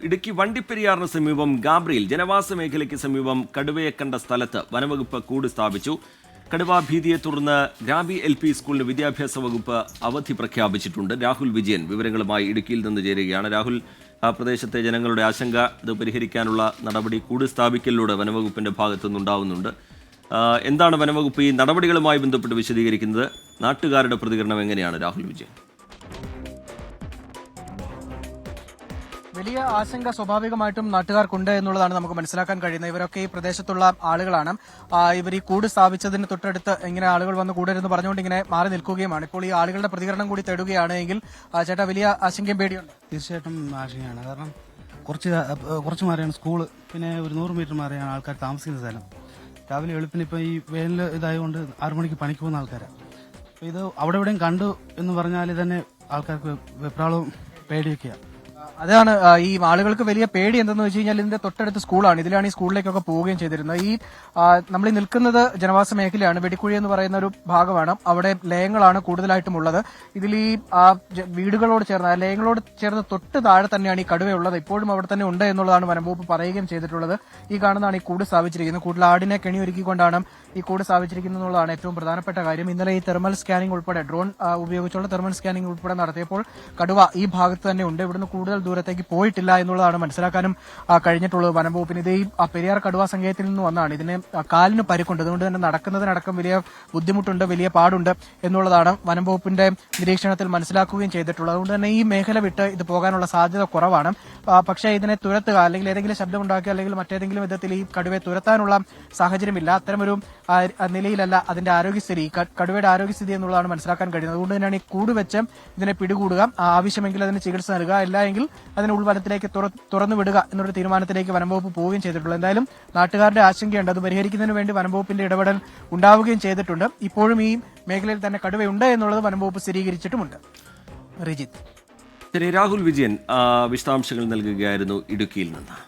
ഇടുക്കി വണ്ടിപ്പെരിയാറിന് സമീപം ഗാബ്രിയിൽ ജനവാസ മേഖലയ്ക്ക് സമീപം കടുവയെ കണ്ട സ്ഥലത്ത് വനവകുപ്പ് കൂട് സ്ഥാപിച്ചു. കടുവാ ഭീതിയെ തുടർന്ന് ഗ്രാബി LP സ്കൂളിന് വിദ്യാഭ്യാസ വകുപ്പ് അവധി പ്രഖ്യാപിച്ചിട്ടുണ്ട്. രാഹുൽ വിജയൻ വിവരങ്ങളുമായി ഇടുക്കിയിൽ നിന്ന് ചേരുകയാണ്. രാഹുൽ, ആ പ്രദേശത്തെ ജനങ്ങളുടെ ആശങ്ക ഇത് പരിഹരിക്കാനുള്ള നടപടി കൂട് സ്ഥാപിക്കലിലൂടെ വനവകുപ്പിന്റെ ഭാഗത്തുനിന്നുണ്ടാവുന്നുണ്ട്. എന്താണ് വനവകുപ്പ് ഈ നടപടികളുമായി ബന്ധപ്പെട്ട് വിശദീകരിക്കുന്നത്? നാട്ടുകാരുടെ പ്രതികരണം എങ്ങനെയാണ് രാഹുൽ വിജയൻ? വലിയ ആശങ്ക സ്വാഭാവികമായിട്ടും നാട്ടുകാർക്കുണ്ട് എന്നുള്ളതാണ് നമുക്ക് മനസ്സിലാക്കാൻ കഴിയുന്നത്. ഇവരൊക്കെ ഈ പ്രദേശത്തുള്ള ആളുകളാണ്. ഇവർ ഈ കൂട് സ്ഥാപിച്ചതിന് തൊട്ടടുത്ത് ഇങ്ങനെ ആളുകൾ വന്ന് കൂടരുന്ന് പറഞ്ഞുകൊണ്ട് ഇങ്ങനെ മാറി നിൽക്കുകയുമാണ്. ഇപ്പോൾ ഈ ആളുകളുടെ പ്രതികരണം കൂടി തേടുകയാണെങ്കിൽ ചേട്ടാ, വലിയ ആശങ്കയും പേടിയുണ്ട്? തീർച്ചയായിട്ടും ആശങ്കയാണ്. കാരണം കുറച്ച് മാറിയാണ് സ്കൂള്, പിന്നെ ഒരു 100 മീറ്റർ മാറിയാണ് ആൾക്കാർ താമസിക്കുന്ന സ്ഥലം. രാവിലെ വെളുപ്പിന് ഇപ്പൊ ഈ വേനൽ ഇതായതുകൊണ്ട് 6 മണിക്ക് പണിക്ക് പോകുന്ന ആൾക്കാരാണ്. അപ്പൊ ഇത് അവിടെ എവിടെയും കണ്ടു എന്ന് പറഞ്ഞാൽ തന്നെ ആൾക്കാർക്ക് വെപ്രാളവും പേടിയൊക്കെയാണ്. അതാണ് ഈ ആളുകൾക്ക് വലിയ പേടി എന്തെന്ന് വെച്ച് കഴിഞ്ഞാൽ ഇതിന്റെ തൊട്ടടുത്ത് സ്കൂളാണ്. ഇതിലാണ് ഈ സ്കൂളിലേക്കൊക്കെ പോവുകയും ചെയ്തിരുന്നത്. ഈ നമ്മൾ ഈ നിൽക്കുന്നത് ജനവാസ മേഖലയാണ്. വെടിക്കുഴി എന്ന് പറയുന്ന ഒരു ഭാഗമാണ്. അവിടെ ലയങ്ങളാണ് കൂടുതലായിട്ടും ഉള്ളത്. ഇതിൽ ഈ വീടുകളോട് ചേർന്ന് ലയങ്ങളോട് ചേർന്ന് തൊട്ട് താഴെ തന്നെയാണ് ഈ കടുവയുള്ളത്. ഇപ്പോഴും അവിടെ തന്നെ ഉണ്ട് എന്നുള്ളതാണ് വനംവകുപ്പ് പറയുകയും ചെയ്തിട്ടുള്ളത്. ഈ കാണുന്നതാണ് ഈ കൂട് സ്ഥാപിച്ചിരിക്കുന്നത്. കൂടുതൽ ആടിനെ കെണിയൊരുക്കിക്കൊണ്ടാണ് ഈ കൂട് സ്ഥാപിച്ചിരിക്കുന്നത് എന്നുള്ളതാണ് ഏറ്റവും പ്രധാനപ്പെട്ട കാര്യം. ഇന്നലെ ഈ തെർമൽ സ്കാനിംഗ് ഉൾപ്പെടെ ഡ്രോൺ ഉപയോഗിച്ചുള്ള തെർമൽ സ്കാനിംഗ് ഉൾപ്പെടെ നടത്തിയപ്പോൾ കടുവ ഈ ഭാഗത്ത് തന്നെ ഉണ്ട്. ഇവിടുന്ന് കൂടുതൽ ദൂരത്തേക്ക് പോയിട്ടില്ല എന്നുള്ളതാണ് മനസ്സിലാക്കാനും കഴിഞ്ഞിട്ടുള്ളത് വനംവകുപ്പിന്. ഇത് ഈ പെരിയാർ കടുവാ സങ്കേതത്തിൽ നിന്ന് വന്നാണ്. ഇതിന് കാലിന് പരിക്കുണ്ട്. അതുകൊണ്ട് തന്നെ നടക്കുന്നതിനടക്കം വലിയ ബുദ്ധിമുട്ടുണ്ട്, വലിയ പാടുണ്ട് എന്നുള്ളതാണ് വനംവകുപ്പിന്റെ നിരീക്ഷണത്തിൽ മനസ്സിലാക്കുകയും ചെയ്തിട്ടുള്ളത്. അതുകൊണ്ട് തന്നെ ഈ മേഖല വിട്ട് ഇത് പോകാനുള്ള സാധ്യത കുറവാണ്. പക്ഷേ ഇതിനെ തുരത്തുക, അല്ലെങ്കിൽ ഏതെങ്കിലും ശബ്ദമുണ്ടാക്കുക, അല്ലെങ്കിൽ മറ്റേതെങ്കിലും വിധത്തിൽ ഈ കടുവയെ തുരത്താനുള്ള സാഹചര്യമില്ല. അത്തരമൊരു നിലയിലല്ല അതിന്റെ ആരോഗ്യസ്ഥിതി, കടുവയുടെ ആരോഗ്യസ്ഥിതി എന്നുള്ളതാണ് മനസ്സിലാക്കാൻ കഴിയുന്നത്. അതുകൊണ്ട് തന്നെയാണ് ഈ കൂട് വെച്ച് ഇതിനെ പിടികൂടുക, ആവശ്യമെങ്കിൽ അതിന് ചികിത്സ നൽകുക, അല്ലെങ്കിൽ അതിന് ഉൾവനത്തിലേക്ക് തുറന്നു വിടുക എന്നൊരു തീരുമാനത്തിലേക്ക് വനംവകുപ്പ് പോവുകയും ചെയ്തിട്ടുള്ളത്. എന്തായാലും നാട്ടുകാരുടെ ആശങ്കയുണ്ട്. അത് പരിഹരിക്കുന്നതിന് വേണ്ടി വനംവകുപ്പിന്റെ ഇടപെടൽ ഉണ്ടാവുകയും ചെയ്തിട്ടുണ്ട്. ഇപ്പോഴും ഈ മേഖലയിൽ തന്നെ കടുവയുണ്ട് എന്നുള്ളത് വനംവകുപ്പ് സ്ഥിരീകരിച്ചിട്ടുമുണ്ട്. റിജിത്ത്. ശരി, രാഹുൽ വിജയൻ വിശദാംശങ്ങൾ നൽകുകയായിരുന്നു ഇടുക്കിയിൽ നിന്ന്.